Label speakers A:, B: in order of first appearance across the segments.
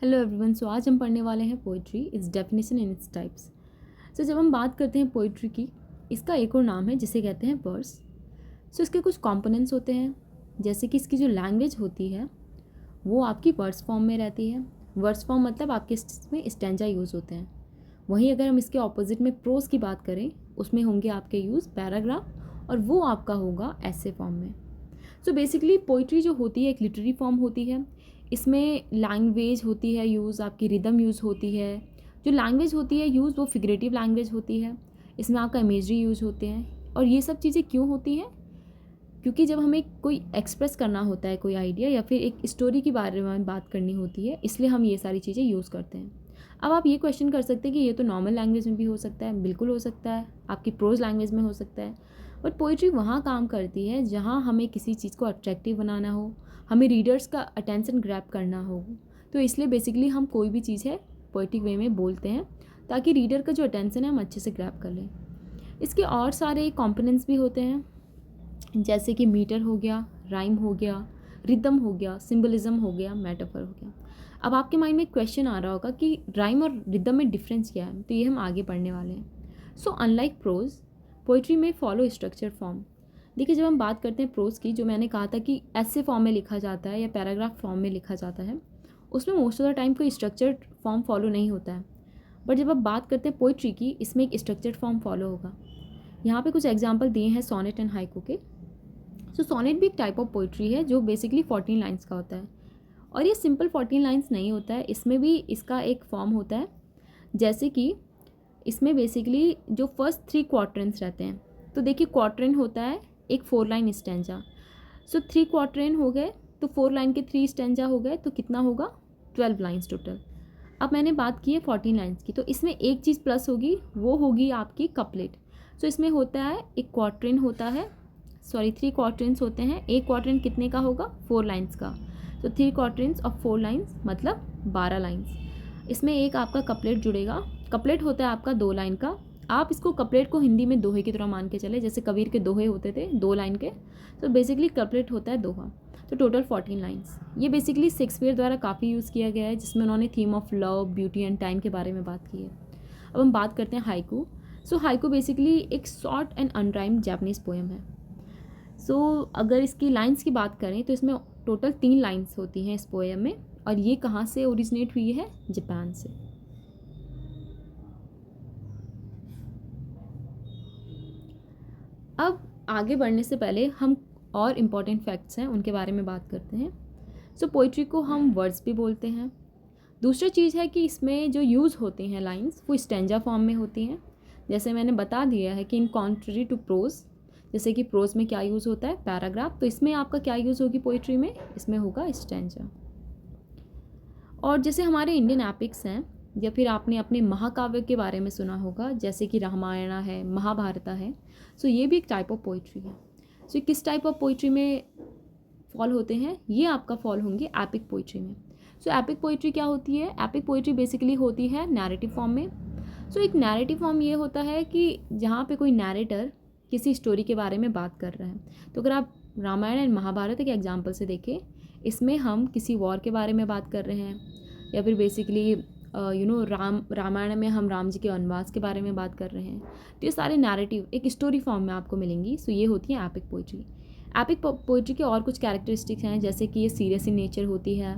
A: Hello everyone. सो आज हम पढ़ने वाले हैं poetry, its definition and its types. So जब हम बात करते हैं पोइट्री की, इसका एक और नाम है जिसे कहते हैं वर्स। सो इसके कुछ कंपोनेंट्स होते हैं, जैसे कि इसकी जो लैंग्वेज होती है वो आपकी वर्स फॉर्म में रहती है। वर्स फॉर्म मतलब आपके इसमें स्टैंजा यूज़ होते हैं। वहीं अगर हम इसके ऑपोजिट में प्रोज की बात करें, उसमें होंगे आपके यूज़ पैराग्राफ, और वो आपका होगा ऐसे फॉर्म में। सो बेसिकली पोइट्री जो होती है एक लिटरेरी फॉर्म होती है। इसमें लैंग्वेज होती है यूज़, आपकी रिदम यूज़ होती है। जो लैंग्वेज होती है यूज़ वो फिगरेटिव लैंग्वेज होती है। इसमें आपका इमेजरी यूज़ होते हैं। और ये सब चीज़ें क्यों होती हैं? क्योंकि जब हमें कोई एक्सप्रेस करना होता है, कोई आइडिया या फिर एक स्टोरी के बारे में बात करनी होती है, इसलिए हम ये सारी चीज़ें यूज़ करते हैं। अब आप ये क्वेश्चन कर सकते हैं कि ये तो नॉर्मल लैंग्वेज में भी हो सकता है। बिल्कुल हो सकता है, आपकी प्रोज लैंग्वेज में हो सकता है। बट पोइट्री वहाँ काम करती है जहाँ हमें किसी चीज़ को अट्रैक्टिव बनाना हो, हमें रीडर्स का अटेंशन ग्रैब करना हो। तो इसलिए बेसिकली हम कोई भी चीज़ है पोइट्रिक वे में बोलते हैं, ताकि रीडर का जो अटेंशन है हम अच्छे से ग्रैब कर लें। इसके और सारे कॉम्पोनेंट्स भी होते हैं, जैसे कि मीटर हो गया, राइम हो गया, रिदम हो गया, सिंबलिज्म हो गया, मेटाफर हो गया। अब आपके माइंड में एक क्वेश्चन आ रहा होगा कि राइम और रिदम में डिफरेंस क्या है, तो ये हम आगे पढ़ने वाले हैं। सो अनलाइक प्रोज, पोइट्री में फॉलो स्ट्रक्चर फॉर्म। देखिए, जब हम बात करते हैं प्रोज की, जो मैंने कहा था कि ऐसे फॉर्म में लिखा जाता है या पैराग्राफ फॉर्म में लिखा जाता है, उसमें मोस्ट ऑफ द टाइम कोई स्ट्रक्चर्ड फॉर्म फॉलो नहीं होता है। बट जब आप बात करते हैं पोइट्री की, इसमें एक स्ट्रक्चर्ड फॉर्म फॉलो होगा। यहाँ पे कुछ एग्जांपल दिए हैं सोनेट एंड हाइकू के। सो सोनेट भी एक टाइप ऑफ पोइट्री है जो बेसिकली 14 लाइन्स का होता है। और ये सिंपल 14 लाइन्स नहीं होता है, इसमें भी इसका एक फॉर्म होता है। जैसे कि इसमें बेसिकली जो फर्स्ट 3 क्वार्टरन्स रहते हैं, तो देखिए क्वार्टरन होता है एक 4 लाइन स्टैंजा। सो 3 क्वार्टरन हो गए तो 4 लाइन के 3 स्टैंजा हो गए, तो कितना होगा 12 लाइन्स टोटल। अब मैंने बात की है 14 लाइन्स की, तो इसमें एक चीज़ प्लस होगी, वो होगी आपकी कपलेट। सो इसमें होता है एक क्वार्टरन होता है, 3 क्वार्टरन्स होते हैं। एक क्वार्टरन कितने का होगा 4 लाइन्स का, तो 3 क्वार्टरन्स ऑफ 4 लाइन्स मतलब 12 लाइन्स। इसमें एक आपका कपलेट जुड़ेगा। कपलेट होता है आपका 2 लाइन का। आप इसको कपलेट को हिंदी में दोहे की तरह मान के चले, जैसे कबीर के दोहे होते थे 2 लाइन के, तो बेसिकली कपलेट होता है दोहा। तो टोटल 14 लाइन्स। ये बेसिकली शेक्सपियर द्वारा काफ़ी यूज़ किया गया है, जिसमें उन्होंने theme of love, beauty and time के बारे में बात की है। अब हम बात करते हैं हाइकू। सो हाइकू बेसिकली एक short and unrhymed Japanese poem है। सो अगर इसकी लाइन्स की बात करें तो इसमें टोटल 3 लाइन्स होती हैं इस पोएम में, और ये कहाँ से ओरिजिनेट हुई है? जापान से। अब आगे बढ़ने से पहले हम और इम्पॉर्टेंट फैक्ट्स हैं उनके बारे में बात करते हैं। सो पोइट्री को हम वर्ड्स भी बोलते हैं। दूसरा चीज़ है कि इसमें जो यूज़ होती हैं लाइन्स, वो स्टैंजा फॉर्म में होती हैं। जैसे मैंने बता दिया है कि इन कॉन्ट्ररी टू प्रोज, जैसे कि प्रोज में क्या यूज़ होता है पैराग्राफ, तो इसमें आपका क्या यूज़ होगी पोइट्री में? इसमें होगा स्टैंजा। और जैसे हमारे इंडियन एपिक्स हैं, या फिर आपने अपने महाकाव्य के बारे में सुना होगा, जैसे कि रामायण है, महाभारता है, सो ये भी एक टाइप ऑफ पोइट्री है। सो किस टाइप ऑफ पोइट्री में फॉल होते हैं? ये आपका फॉल होंगे एपिक पोइट्री में। सो एपिक पोइट्री क्या होती है? एपिक पोइट्री बेसिकली होती है नैरेटिव फॉर्म में। सो एक नैरेटिव फॉर्म ये होता है कि जहाँ पे कोई नैरेटर किसी स्टोरी के बारे में बात कर रहा है। तो अगर आप रामायण एंड महाभारत के एग्जाम्पल से देखें, इसमें हम किसी वॉर के बारे में बात कर रहे हैं, या फिर बेसिकली रामायण में हम राम जी के वनवास के बारे में बात कर रहे हैं। तो ये सारे नैरेटिव एक स्टोरी फॉर्म में आपको मिलेंगी। सो ये होती है एपिक पोइट्री। एपिक पोइट्री के और कुछ कैरेक्टरिस्टिक्स हैं, जैसे कि ये सीरियस इन नेचर होती है।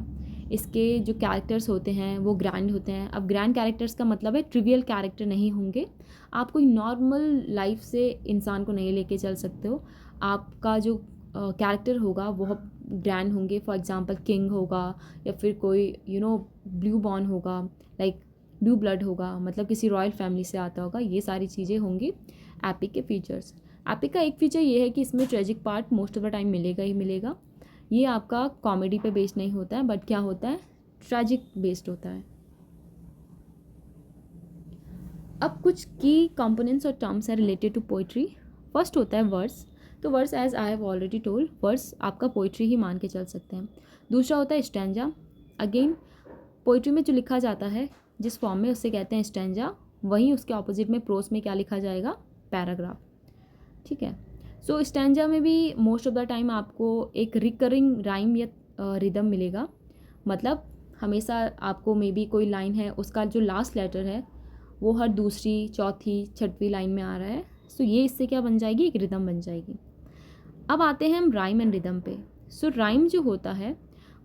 A: इसके जो कैरेक्टर्स होते हैं वो ग्रैंड होते हैं। अब ग्रैंड कैरेक्टर्स का मतलब है ट्रिवियल कैरेक्टर नहीं होंगे। आप कोई नॉर्मल लाइफ से इंसान को नहीं लेके चल सकते हो। आपका जो कैरेक्टर होगा वो ग्रैंड होंगे। फॉर एग्जांपल किंग होगा, या फिर कोई ब्लू बॉर्न होगा, लाइक ब्लू ब्लड होगा, मतलब किसी रॉयल फैमिली से आता होगा। ये सारी चीज़ें होंगी एपिक के फीचर्स। एपिक का एक फीचर ये है कि इसमें tragic part most of the time मिलेगा ही मिलेगा। ये आपका कॉमेडी पे बेस्ड नहीं होता है, बट क्या होता है, ट्रेजिक बेस्ड होता है। अब कुछ की कंपोनेंट्स और टर्म्स है रिलेटेड टू पोइट्री। फर्स्ट होता है वर्स। तो verse, as I have already told, verse आपका पोइट्री ही मान के चल सकते हैं। दूसरा होता है स्टैंजा। अगेन पोइट्री में जो लिखा जाता है जिस फॉर्म में, उससे कहते हैं स्टैंजा। वहीं उसके ऑपोजिट में प्रोस में क्या लिखा जाएगा? पैराग्राफ। ठीक है। सो स्टैंजा में भी मोस्ट ऑफ द टाइम आपको एक रिकरिंग राइम या रिदम मिलेगा। मतलब हमेशा आपको मे बी कोई लाइन है उसका जो लास्ट लेटर है वो हर दूसरी, चौथी, छठवीं लाइन में आ रहा है, सो ये इससे क्या बन जाएगी, एक रिदम बन जाएगी। अब आते हैं हम राइम एंड रिदम पे। सो राइम जो होता है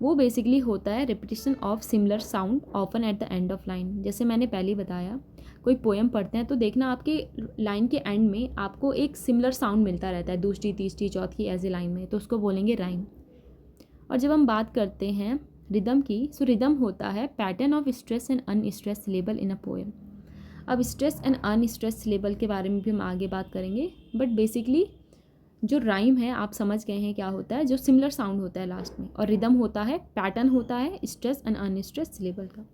A: वो बेसिकली होता है repetition of similar sound often at the end of line. जैसे मैंने पहले ही बताया, कोई पोएम पढ़ते हैं तो देखना आपके लाइन के एंड में आपको एक सिमिलर साउंड मिलता रहता है, दूसरी, तीसरी, चौथी ऐसे लाइन में, तो उसको बोलेंगे राइम। और जब हम बात करते हैं रिदम की, सो रिदम होता है pattern of stress and unstress syllable in a poem. अब स्ट्रेस एंड अनस्ट्रेस सिलेबल के बारे में भी हम आगे बात करेंगे, बट बेसिकली जो राइम है आप समझ गए हैं क्या होता है, जो सिमिलर साउंड होता है लास्ट में, और रिदम होता है पैटर्न होता है स्ट्रेस एंड अनस्ट्रेस सिलेबल का।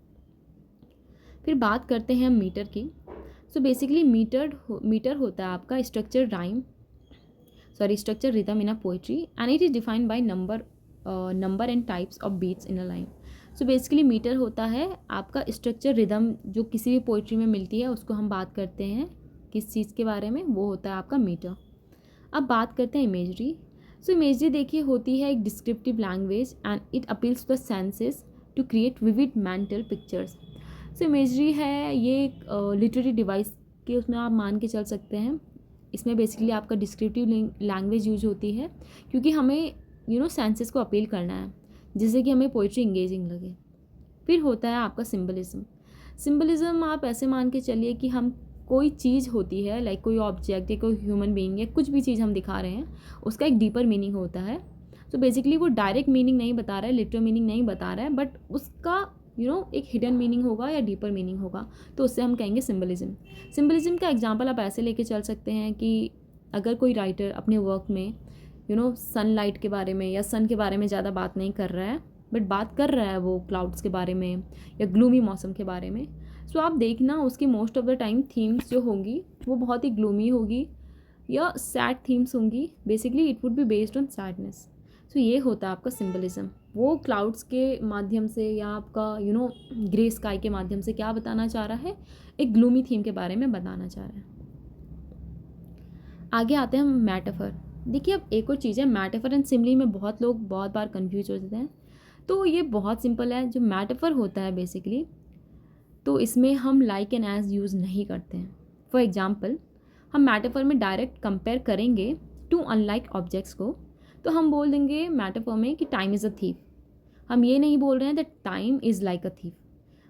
A: फिर बात करते हैं हम मीटर की। सो बेसिकली मीटर होता है आपका structure rhythm in a poetry and it is defined by number and types of beats in a line. So basically metre होता है आपका स्ट्रक्चर रिदम जो किसी भी पोइट्री में मिलती है, उसको हम बात करते हैं किस चीज़ के बारे में, वो होता है आपका मीटर। अब बात करते हैं इमेजरी। सो इमेजरी देखिए होती है एक descriptive language and it appeals to the senses to create vivid mental pictures. So imagery है ये एक लिटरेरी डिवाइस के उसमें आप मान के चल सकते हैं। इसमें बेसिकली आपका डिस्क्रिप्टिव लैंग्वेज यूज होती है क्योंकि हमें सेंसेस को अपील करना है जिससे कि हमें पोइट्री इंगेजिंग लगे। फिर होता है आपका सिम्बलिज्म आप ऐसे मान के चलिए कि हम कोई चीज़ होती है, लाइक कोई ऑब्जेक्ट या कोई ह्यूमन बीइंग या कुछ भी चीज़ हम दिखा रहे हैं, उसका एक डीपर मीनिंग होता है। तो बेसिकली वो डायरेक्ट मीनिंग नहीं बता रहा है, लिटरल मीनिंग नहीं बता रहा है, बट उसका एक हिडन मीनिंग होगा या डीपर मीनिंग होगा, तो उससे हम कहेंगे सिम्बलिज्म का एग्जाम्पल आप ऐसे लेके चल सकते हैं कि अगर कोई राइटर अपने वर्क में सनलाइट के बारे में या सन के बारे में ज़्यादा बात नहीं कर रहा है, बट बात कर रहा है वो क्लाउड्स के बारे में या ग्लूमी मौसम के बारे में, सो आप देखना उसकी most of the time themes जो होंगी वो बहुत ही ग्लूमी होगी या सैड थीम्स होंगी। Basically it would be based on sadness. So ये होता है आपका सिम्बलिज्म। वो क्लाउड्स के माध्यम से या आपका ग्रे स्काई के माध्यम से क्या बताना चाह रहा है, एक ग्लूमी थीम के बारे में बताना चाह रहा है। आगे आते हैं हम मेटाफर। देखिए अब एक और चीज़ है, मेटाफर एंड सिमिली में बहुत लोग बहुत बार कंफ्यूज हो जाते हैं। तो ये बहुत सिंपल है। जो मेटाफर होता है बेसिकली, तो इसमें हम लाइक एंड एज यूज़ नहीं करते हैं। फॉर एग्जाम्पल हम मेटाफर में डायरेक्ट कंपेयर करेंगे टू अनलाइक ऑब्जेक्ट्स को, तो हम बोल देंगे मेटाफर में कि टाइम इज़ अ थीफ। हम ये नहीं बोल रहे हैं that time is like a thief.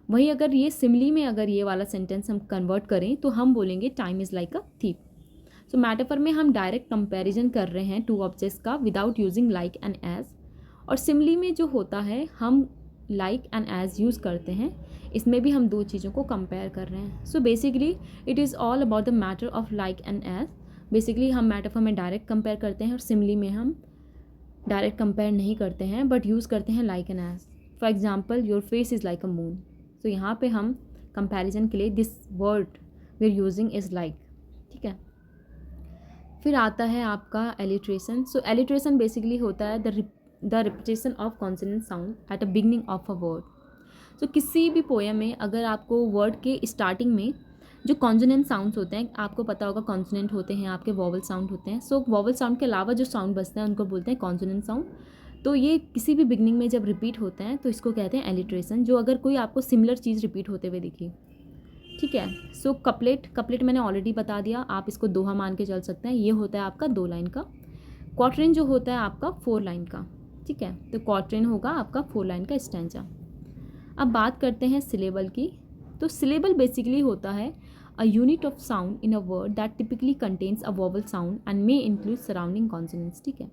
A: वहीं अगर ये सिमिली में अगर ये वाला सेंटेंस हम कन्वर्ट करें तो हम बोलेंगे time is like a thief. So metaphor में हम डायरेक्ट कंपैरिजन कर रहे हैं टू ऑब्जेक्ट्स का without using like and as, और सिमिली में जो होता है हम लाइक एंड एज यूज़ करते हैं। इसमें भी हम दो चीज़ों को कंपेयर कर रहे हैं। So basically it is all about the matter of like and as. Basically हम मेटाफर में डायरेक्ट कंपेयर करते हैं और सिमिली में हम डायरेक्ट कंपेयर नहीं करते हैं बट यूज़ करते हैं like and as. For example your face is like a moon. So यहाँ पे हम कंपैरिजन के लिए this word we are using is like, ठीक है। फिर आता है आपका एलिट्रेशन। सो एलिट्रेशन बेसिकली होता है the repetition of consonant sound at a beginning of a word. So किसी भी पोएम में अगर आपको वर्ड के स्टार्टिंग में जो कॉन्सोनेंट साउंड्स होते हैं, आपको पता होगा कॉन्सोनेंट होते हैं आपके वॉवल साउंड होते हैं। सो वॉवल साउंड के अलावा जो साउंड बचते हैं उनको बोलते हैं कॉन्सोनेंट साउंड। तो ये किसी भी बिगनिंग में जब रिपीट होते हैं तो इसको कहते हैं एलिट्रेशन, जो अगर कोई आपको सिमिलर चीज़ रिपीट होते हुए दिखी, ठीक है। सो कपलेट मैंने ऑलरेडी बता दिया, आप इसको दोहा मान के चल सकते हैं। ये होता है आपका 2 लाइन का। क्वार्टरेन जो होता है आपका 4 लाइन का, ठीक है। तो क्वार्टरेन होगा आपका 4 लाइन का स्टैंजा। अब बात करते हैं सिलेबल की। तो सिलेबल बेसिकली होता है a unit of sound in a word that typically contains a vowel sound and may include surrounding consonants, ठीक है।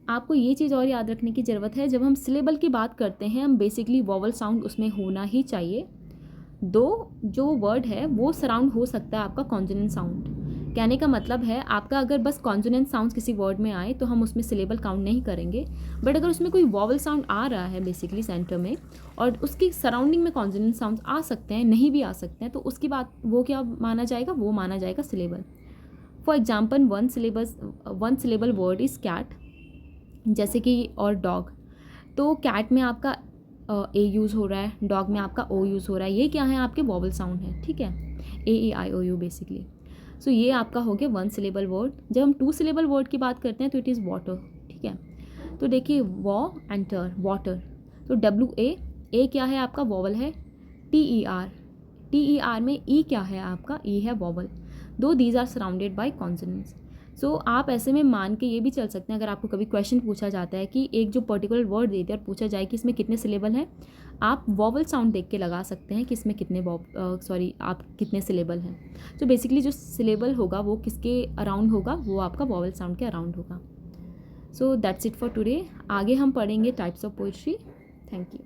A: आपको ये चीज़ और याद रखने की ज़रूरत है, जब हम सिलेबल की बात करते हैं हम बेसिकली वोवल साउंड उसमें होना ही चाहिए। दो जो वर्ड है वो सराउंड हो सकता है आपका कॉन्सोनेंट साउंड। कहने का मतलब है आपका अगर बस कॉन्सोनेंट साउंड किसी वर्ड में आए तो हम उसमें सिलेबल काउंट नहीं करेंगे, बट अगर उसमें कोई वॉवल साउंड आ रहा है बेसिकली सेंटर में और उसकी सराउंडिंग में कॉन्सोनेंट साउंड आ सकते हैं, नहीं भी आ सकते हैं, तो उसकी बात वो क्या माना जाएगा, वो माना जाएगा syllable. For example one syllable word is cat, जैसे कि, और डॉग। तो कैट में आपका ए यूज़ हो रहा है, डॉग में आपका ओ यूज़ हो रहा है। ये क्या है, आपके वॉवल साउंड है, ठीक है, AEIOU बेसिकली। सो ये आपका हो गया 1 सिलेबल वर्ड। जब हम 2 सिलेबल वर्ड की बात करते हैं तो इट इज़ वाटर, ठीक है। तो देखिए वॉ एंड टर, वाटर, तो WA ए क्या है आपका? वॉवल है। टी ई आर में ई क्या है आपका? ई है vowel. Though these are surrounded by consonants. So आप ऐसे में मान के ये भी चल सकते हैं, अगर आपको कभी क्वेश्चन पूछा जाता है कि एक जो पर्टिकुलर वर्ड दे दिया और पूछा जाए कि इसमें कितने सिलेबल हैं, आप वॉवल साउंड देख के लगा सकते हैं कि इसमें कितने आप कितने सिलेबल हैं। तो बेसिकली जो सिलेबल होगा वो किसके अराउंड होगा? वो आपका वॉवल साउंड के अराउंड होगा। So that's it for today. आगे हम पढ़ेंगे types of poetry. Thank you.